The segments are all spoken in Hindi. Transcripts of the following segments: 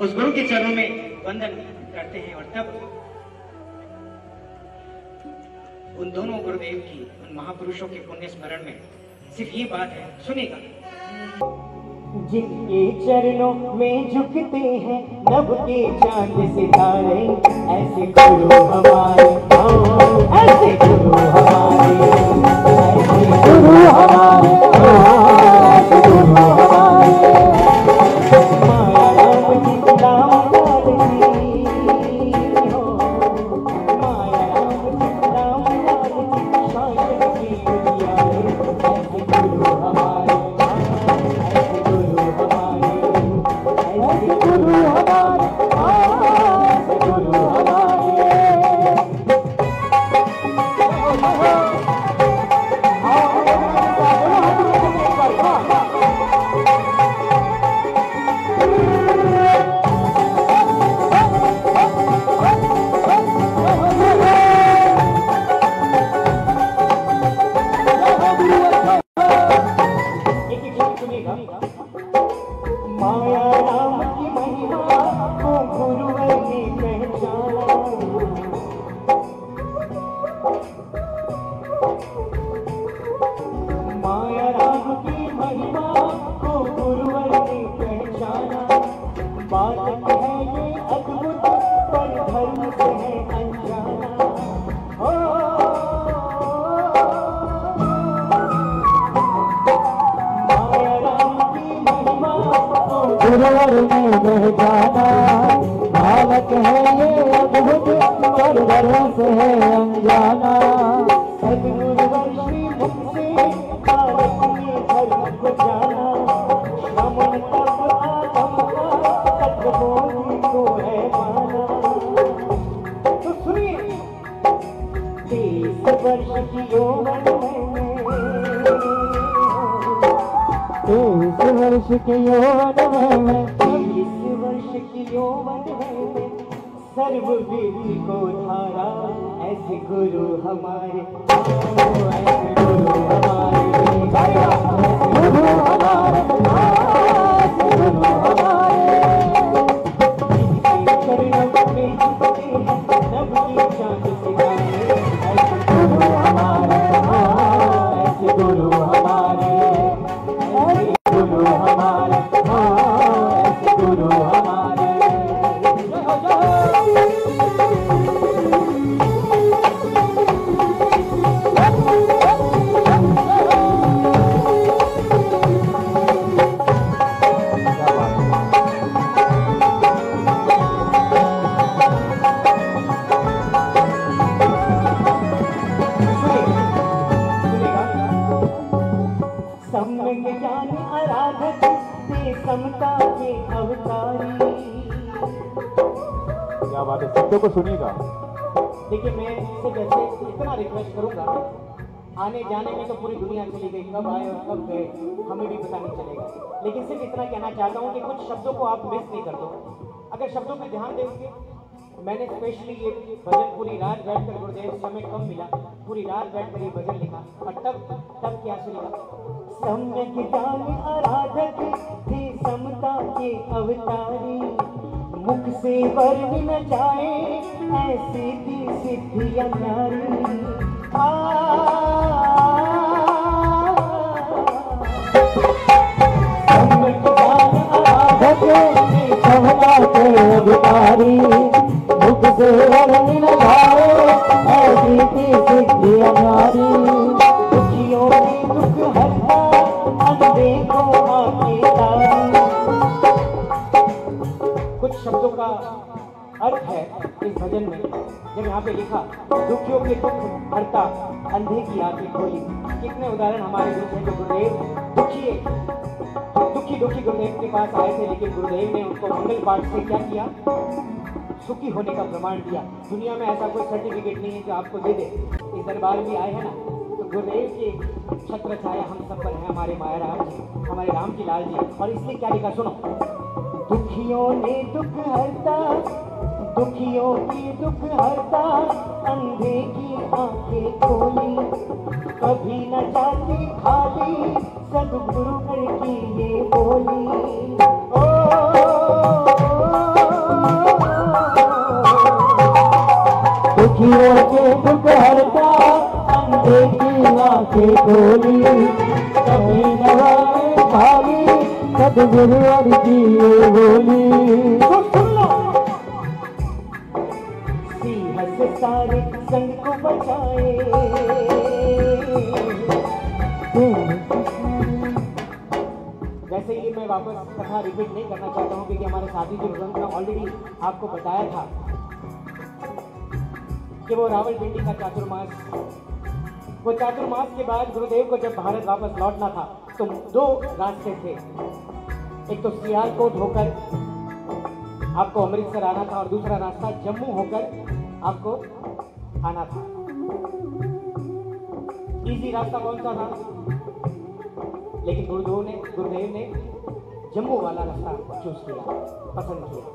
उस गुरु के चरणों में वंदन करते हैं और तब उन दोनों गुरुदेव की, उन महापुरुषों के पुण्य स्मरण में सिर्फ ये बात है, सुनेगा। जिनके चरणों में झुकते हैं नभ के चांद सितारे, ऐसे गुरु हमारे, ऐसे गुरु हमारे, ऐसे गुरु हमारे, ऐसे गुरु हमारे। माया राम जी राम लाल जी हो, माया राम जी राम लाल जी शासन की उजियारे, ऐसे गुरु हमारे, ऐसे गुरु हमारे, ऐसे गुरु हमारे, ऐसे गुरु हमारे। माया राम की महिमा को गुरुवर ने पहचाना, माया राम की महिमा को गुरुवर ने पहचाना। बात है ये अद्भुत पर धर्म से है अनजाना। माया राम की महिमा गुरुवर ने पहचाना। बालक है ये अद्भुत पर धर्म से है अनजाना। सदगुरुवर श्री मुख से बालक ने धर्म को जाना। श्रमण तप आगम का तत्वबोधि को है माना। तो सुनिए, 30 वर्ष की यौवन में, 30 वर्ष के यौवन में, 30 वर्ष की यौवन में सर्ववेदी को धारा। ऐसे गुरु हमारे, ऐसे गुरु हमारे, ऐसे गुरु हमारे, ऐसे गुरु हमारे। जिनके चरणों में झुकते हैं नभ की चांद सितारे, ऐसे गुरु हमारे, ऐसे गुरु हमारे, ऐसे गुरु हमारे, ऐसे गुरु हमारे। सम्यक ज्ञान आराधक ते समता के अवतारी। क्या बात है, शब्दों को सुनिएगा। देखिए, मैं सिर्फ ऐसे इतना रिक्वेस्ट करूंगा, आने जाने में तो पूरी दुनिया चली गई, कब आए और कब गए हमें भी पता नहीं चलेगा। लेकिन सिर्फ इतना कहना चाहता हूँ कि कुछ शब्दों को आप मिस नहीं कर दो। अगर शब्दों पे ध्यान देंगे, मैंने स्पेशली ये भजन पूरी रात बैठकर, गुरुदेव समय कम मिला, पूरी रात बैठकर ये भजन लिखा और तब क्या सुनिएगा। सम्यक ज्ञान आराधक थे समता के अवतारी, मुख से वर्ण न जाए ऐसी थी सिद्धियां न्यारी। सम्यक ज्ञान आराधक थे समता के अवतारी, मुख से वर्ण न जाए ऐसी थी सिद्धियां न्यारी। दुखियों में दुख हरता अंधे को आंखें तारी। कुछ शब्दों का अर्थ है इस भजन में, जब यहाँ पे लिखा दुखियों के दुख हरता अंधे की आंखें खोली। कितने उदाहरण हमारे बीच हैं जो गुरुदेव दुखी गुरुदेव के पास आए थे, लेकिन गुरुदेव ने उनको मंगल पाठ से क्या किया, सुखी होने का प्रमाण दिया। दुनिया में ऐसा कोई सर्टिफिकेट नहीं है जो आपको दे दे। इस दरबार में आए हैं ना, तो गुरुदेव के छत्र छाया हम सब पर है, हमारे माया राम जी, हमारे राम की लाल जी। और इसलिए क्या लिखा सुनो, दुखियों ने दुख हरता, दुखियों की दुख हरता अंधे की आंखें खोली। कभी न जाती खाली सदगुरु की ये बोली। ओ दुखियों के दुख हरता अंधे की आंखें खोली, कभी नवाए भावी सदगुरु की ये बोली। सिंह से सारे संग को बचाए, वैसे ही मैं वापस कथा रिपीट नहीं करना चाहता हूँ क्योंकि हमारे साथी जो ग्रंथ ने ऑलरेडी आपको बताया था कि वो रावलपिंडी का चातुर्मास, वो चातुर्मास के बाद गुरुदेव को जब भारत वापस लौटना था तो दो रास्ते थे। एक तो सियालकोट होकर आपको अमृतसर आना था और दूसरा रास्ता जम्मू होकर आपको आना था। इजी रास्ता कौन सा था? लेकिन गुरुदेव ने जम्मू वाला रास्ता चूज किया, पसंद किया।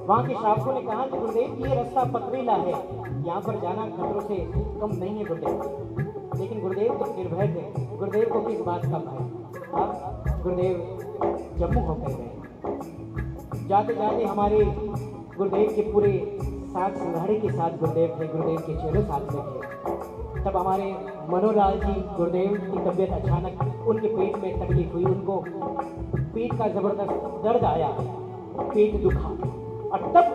वहां के शासकों ने कहा कि गुरुदेव ये रास्ता पथरीला है, यहाँ पर जाना खतरों से कम नहीं है गुरुदेव। लेकिन गुरुदेव तो निर्भय थे, गुरुदेव को किस बात का भय। गुरुदेव जम्मू होकर गए। जाते जाते हमारे गुरुदेव के पूरे साथ संघाड़े के साथ गुरुदेव थे, गुरुदेव के चेलों साथ में थे। तब हमारे मनोलाल जी गुरुदेव की तबीयत अचानक, उनके पेट में तकलीफ हुई, उनको पेट का जबरदस्त दर्द आया, पेट दुखा। और तब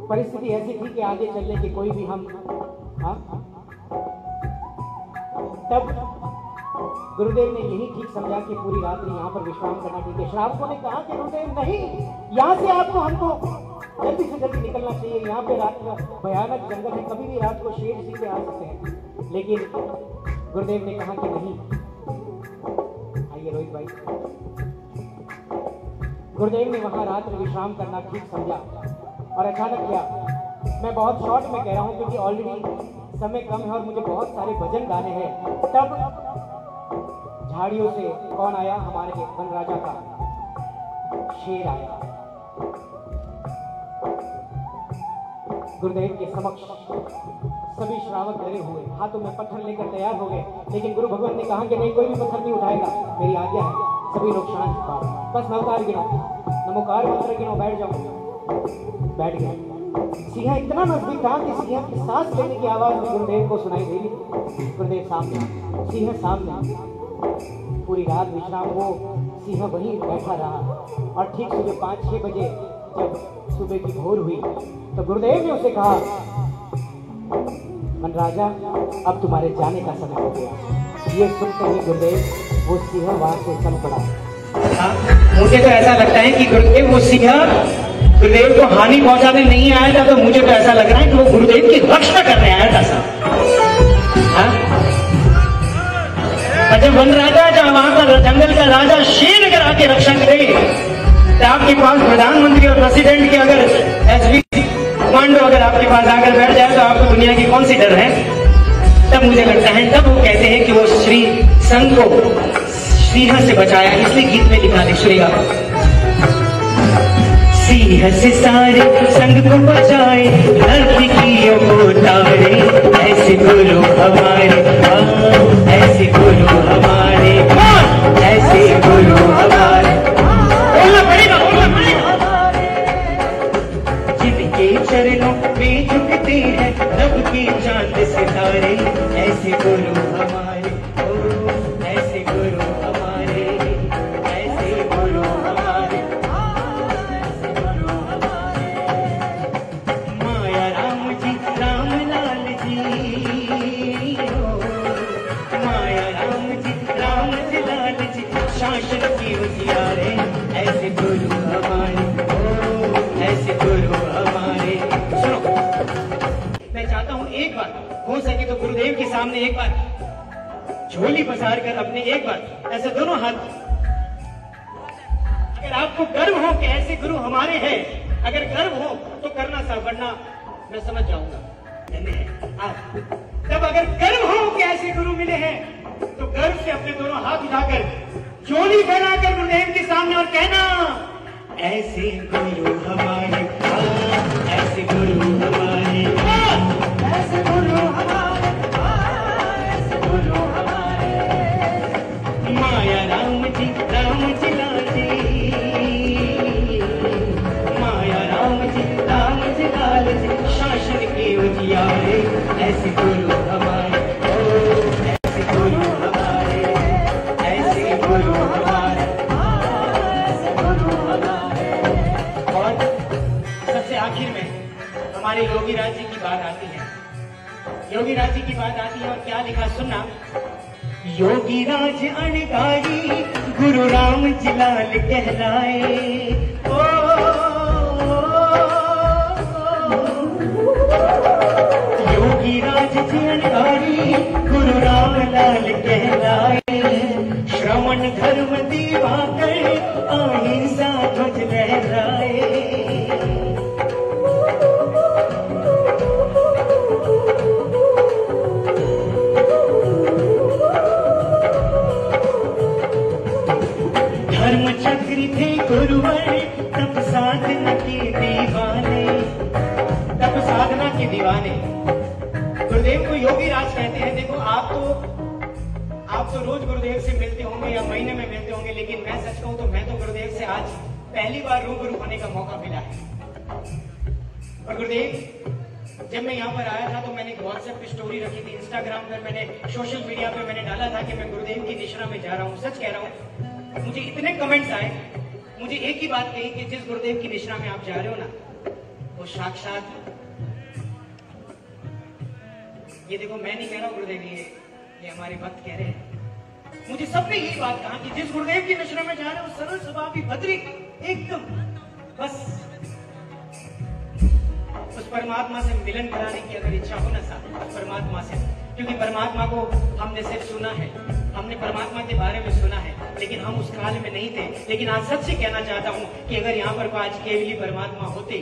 परिस्थिति ऐसी थी कि आगे चलने की कोई भी हम तब गुरुदेव ने यही ठीक समझा कि पूरी रात्रि यहाँ पर विश्राम करना ठीक है। श्रावकों ने कहा कि गुरुदेव नहीं, यहाँ से हमको जल्दी से जल्दी निकलना चाहिए, यहाँ पे रात का भयानक जंगल है, कभी भी रात को शेर सीधे आ सकते हैं। लेकिन गुरुदेव ने कहा कि नहीं। आइए रोहित भाई, गुरुदेव ने वहां रात्रि विश्राम करना ठीक समझा और अचानक क्या, मैं बहुत शॉर्ट में कह रहा हूं क्योंकि ऑलरेडी समय कम है और मुझे बहुत सारे भजन गाने हैं। तब झाड़ियों से कौन आया? हमारे वन राजा का शेर आया। गुरुदेव के समक्ष सभी श्रावक डरे हुए, हाथों में पत्थर लेकर तैयार हो गए। लेकिन गुरु भगवान ने कहा कि नहीं, कोई भी पत्थर नहीं उठाएगा, मेरी आज्ञा है। सभी लोग शांत पाओ, बस नमकार गिनो, नमोकार मंत्र गिनो, बैठ जाओ। बैठ गए। सिंह इतना नजदीक था कि सिंह की सांस लेने की आवाज भी गुरुदेव को सुनाई दे रही। गुरुदेव सामने, सिंह सामने। पूरी रात विश्राम हो, सिंह वहीं बैठा रहा और ठीक सुबह 5-6 बजे जब सुबह की भोर हुई तो गुरुदेव ने उसे कहा, मनराजा अब तुम्हारे जाने का समय हो गया। ये सुनते ही गुरुदेव वो सिंह वहां से चल पड़ा। मुझे तो ऐसा लगता है कि गुरुदेव वो सिंह गुरुदेव को हानि पहुंचाने नहीं आया था, तो मुझे तो ऐसा लग रहा है कि वो गुरुदेव की रक्षा करने आया था सब। जब वन राजा, जब वहां का जंगल का राजा शेर अगर आके रक्षा करे तो आपके पास प्रधानमंत्री और प्रेसिडेंट के अगर एसपी कमांडो अगर आपके पास आकर बैठ जाए तो आपको दुनिया की कौन सी डर है? तब मुझे लगता है, तब वो कहते हैं कि वो श्री संघ को सिंह से बचाया, इसलिए गीत में लिखा है। सुनिएगा, सिंह से सारे संग को बचाए, धरती की को तारे, ऐसे गुरु हमारे, ऐसे गुरु हमारे, ऐसे गुरु हमारे। बोलना पड़ेगा, बोलना पड़ेगा। जिनके चरणों में झुकते हैं रब के चांद सितारे, ऐसे गुरु हमारे, ऐसे गुरु हमारे, ऐसे गुरु हमारे, ऐसे गुरु हमारे। माया राम जी, राम लाल जी, माया राम जी, राम लाल जी, शासन की उजियारे, ऐसे गुरु हमारे, ऐसे गुरु हमारे। सुनो, मैं चाहता हूं एक बार हो सके तो गुरुदेव के सामने एक बार झोली पसार कर अपने एक बार ऐसे दोनों हाथ, अगर आपको गर्व हो कि ऐसे गुरु हमारे हैं, अगर गर्व हो तो करना सा, वरना मैं समझ जाऊंगा। आप तब अगर गर्व हो कि ऐसे गुरु मिले हैं तो गर्व से अपने दोनों हाथ उठाकर झोली फैलाकर गुरुदेव के सामने और कहना, ऐसे गुरु हमारे, ऐसे गुरु हमारे, ऐसे गुरु हमारे, ऐसे गुरु हमारे। माया राम जी, राम जी लाल जी, माया राम जी, राम जी लाल हमारे योगी राज जी की बात आती है। योगी राज जी की बात आती है और क्या लिखा सुनना। योगी राज अणगारी गुरु राम जिलाल कहलाए। योगी राज जी अणगारी गुरु राम लाल कहलाए। श्रवण धर्म दिवाकर अहिंसा ध्वज लहराए। धर्म चक्र थे गुरुवर तप साधना के दीवाने। तप साधना के दीवाने गुरुदेव को योगी राज कहते हैं। देखो आप तो रोज गुरुदेव से मिलते होंगे या महीने में मिलते होंगे, लेकिन मैं सच कहूं तो मैं तो गुरुदेव से आज पहली बार रूबरू होने का मौका मिला है। और गुरुदेव जब मैं यहाँ पर आया था तो मैंने एक व्हाट्सएप की स्टोरी रखी थी, इंस्टाग्राम पर मैंने, सोशल मीडिया पे मैंने डाला था कि मैं गुरुदेव की निश्रा में जा रहा हूँ। सच कह रहा हूँ, मुझे इतने कमेंट्स आए, मुझे एक ही बात कही कि जिस गुरुदेव की निश्रा में आप जा रहे हो ना, वो साक्षात, ये देखो मैं नहीं कह रहा हूँ गुरुदेव, ये हमारे भक्त कह रहे हैं। मुझे सबने यही बात कहा कि जिस गुरुदेव की निश्रा में जा रहे हो, सरल स्वभावी भद्रिक एकदम, बस उस परमात्मा से मिलन कराने की अगर इच्छा हो ना साहब, उस परमात्मा से, क्योंकि परमात्मा को हमने सिर्फ सुना है, हमने परमात्मा के बारे में सुना है, लेकिन हम उस काल में नहीं थे। लेकिन आज सच से कहना चाहता हूं कि अगर यहाँ पर आज केवली परमात्मा होते,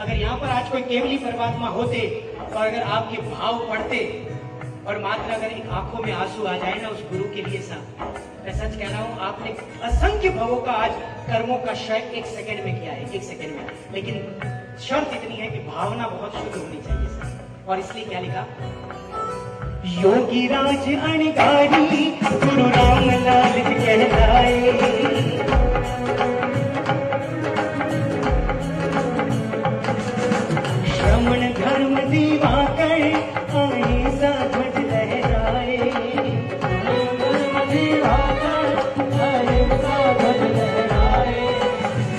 अगर यहाँ पर आज कोई केवली परमात्मा होते और अगर आपके भाव पढ़ते और मात्र अगर एक आंखों में आंसू आ जाए ना उस गुरु के लिए साहब, मैं सच कह रहा हूँ आपने असंख्य भवों का आज कर्मों का क्षय 1 सेकंड में किया है, 1 सेकंड में। लेकिन शर्त इतनी है कि भावना बहुत शुद्ध होनी चाहिए साहब। और इसलिए क्या लिखा, योगी राज अणगारी गुरु राम लाल कहलाए। श्रवण धर्म दिवाकर अहिंसा ध्वज लहराए।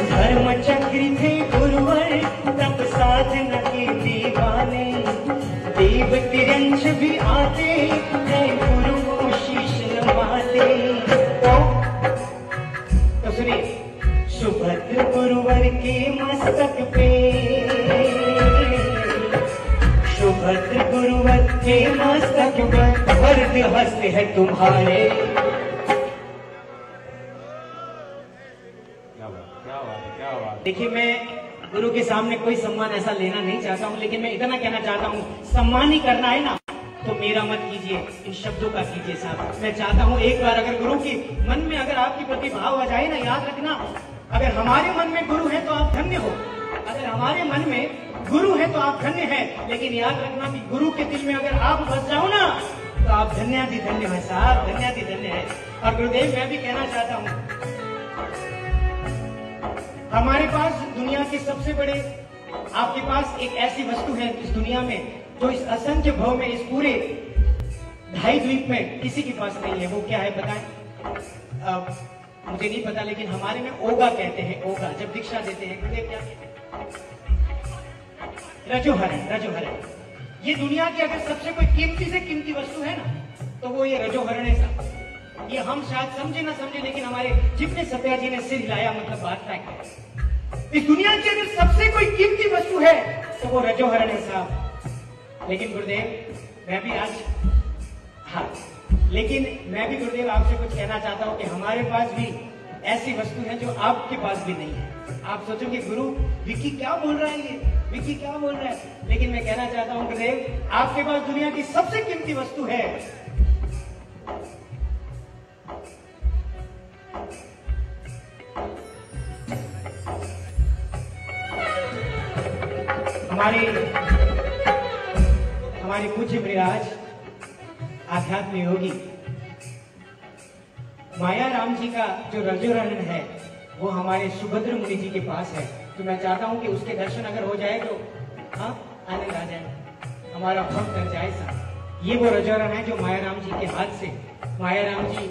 धर्म चक्र थे गुरुवर तप साधना के दीवाने। देव तिरंश भी आते हैं गुरु को शीश नवाते। तो सुनिए, सुभद्र गुरुवर के मस्तक पे, सुभद्र गुरुवर के मस्तक पर वरद हस्त है तुम्हारे। क्या बात। देखिए मैं गुरु के सामने कोई सम्मान ऐसा लेना नहीं चाहता हूँ, लेकिन मैं इतना कहना चाहता हूँ, सम्मान ही करना है ना तो मेरा मत कीजिए, इन शब्दों का कीजिए साहब। मैं चाहता हूँ एक बार अगर गुरु की मन में अगर आपकी प्रति भाव आ जाए ना, याद रखना, अगर हमारे मन में गुरु है तो आप धन्य हो, अगर हमारे मन में गुरु है तो आप धन्य हैं। लेकिन याद रखना कि गुरु के दिल में अगर आप बस जाओ ना तो आप धन्याधि धन्य है साहब, धन्याधि धन्य है। और गुरुदेव मैं भी कहना चाहता हूँ, हमारे पास दुनिया के सबसे बड़े, आपके पास एक ऐसी वस्तु है इस दुनिया में जो इस असंख्य भव में, इस पूरे 2.5 द्वीप में किसी के पास नहीं है। वो क्या है बताएं? मुझे नहीं पता, लेकिन हमारे में ओगा कहते हैं। ओगा जब दीक्षा देते हैं गुरुदेव क्या कहते हैं? रजोहरण। रजोहरण ये दुनिया की अगर सबसे कोई कीमती से कीमती वस्तु है ना तो वो ये रजोहरण है साहब। ये हम शायद समझे ना समझे, लेकिन हमारे जितने सत्या जी ने सिर हिलाया, मतलब बात फैक्ट है। इस दुनिया की अगर सबसे कोई कीमती वस्तु है तो वो रजोहरण है साहब। लेकिन गुरुदेव मैं भी आज, हाँ, लेकिन मैं भी गुरुदेव आपसे कुछ कहना चाहता हूँ कि हमारे पास भी ऐसी वस्तु है जो आपके पास भी नहीं है। आप सोचोगे गुरु विकी क्या बोल रहा है, ये विकी क्या बोल रहा है, लेकिन मैं कहना चाहता हूँ गुरुदेव आपके पास दुनिया की सबसे कीमती वस्तु है। हमारे पूज्य महाराज आध्यात्म योगी माया राम जी का जो रजोहरण है वो हमारे सुभद्र मुनि जी के पास है। तो मैं चाहता हूं कि उसके दर्शन अगर हो जाए तो हाँ आनंद आ जाए, हमारा भक्त कर जाए साहब। ये वो रजोहरण है जो माया राम जी के हाथ से, माया राम जी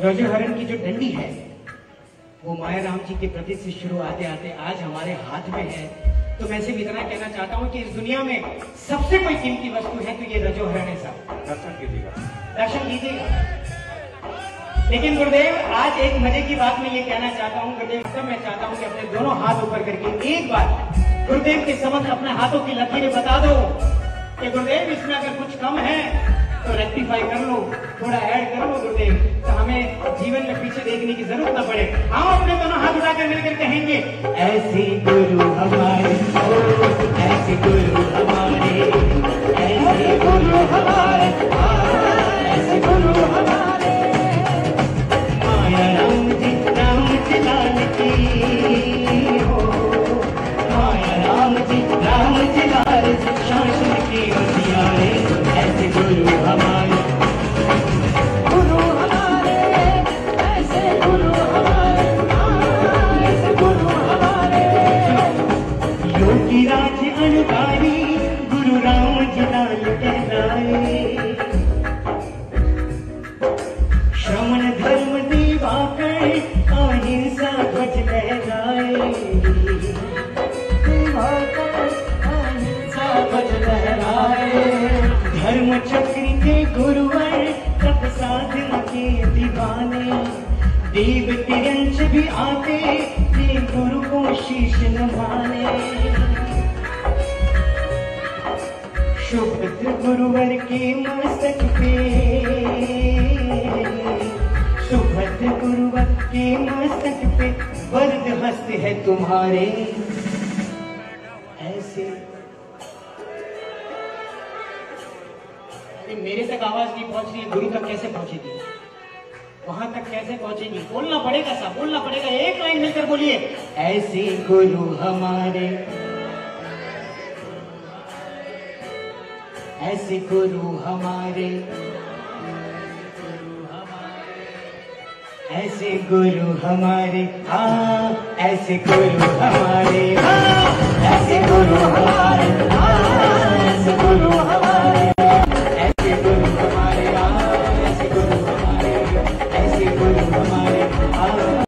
रजोहरण की जो डंडी है वो माया राम जी के प्रति से शुरू आते आते आज हमारे हाथ में है। तो मैं सिर्फ इतना कहना चाहता हूँ कि इस दुनिया में सबसे कोई कीमती वस्तु है तो ये रजोहरण है साहब। दर्शन कीजिएगा। दर्शन कीजिएगा। लेकिन गुरुदेव आज एक मजे की बात मैं ये कहना चाहता हूँ गुरुदेव, तब मैं चाहता हूँ कि अपने दोनों हाथ ऊपर करके एक बार गुरुदेव के समक्ष अपने हाथों की लकीरें बता दो कि गुरुदेव इसमें अगर कुछ कम है तो रेक्टिफाई कर लो, थोड़ा ऐड कर लो गुरुदेव, तो हमें जीवन में पीछे देखने की जरूरत न पड़े। हम अपने दोनों हाथ उठाकर मिलकर कहेंगे ऐसे गुरु हमारे, ऐसे गुरु हमारे, ऐसे गुरु हमारे, ऐसे गुरु हमारे, माया राम जी लाल की हो, माया राम जी लाल शासन की उजियारे, ऐसे गुरु हमारे, गुरु हमारे, ऐसे गुरु हमारे, ऐसे गुरु हमारे, योगी राज अनुकारी गुरु राम जी लाल कहलाए, श्रवण धर्म दिवाकर अहिंसा ध्वज लहराए, अहिंसा ध्वज लहराए, धर्म चक्र के गुरुवर तप साधन के दीवाने, देव तिरंच भी आते थे गुरु को शीश नवाने, सुभद्र गुरुवर के मस्तक पे, सुभद्र गुरुवर के मस्तक पे वरद हस्त है तुम्हारे, ऐसे। मेरे तक आवाज नहीं पहुंच रही, गुरु तक कैसे पहुंचेगी, वहां तक कैसे पहुंचेगी? बोलना पड़ेगा साहब, बोलना पड़ेगा। एक लाइन मिलकर बोलिए, ऐसे गुरु हमारे, ऐसे गुरु हमारे, ऐसे गुरु हमारे, हाँ ऐसे गुरु हमारे, हाँ ऐसे गुरु हमारे, हाँ ऐसे गुरु हमारे,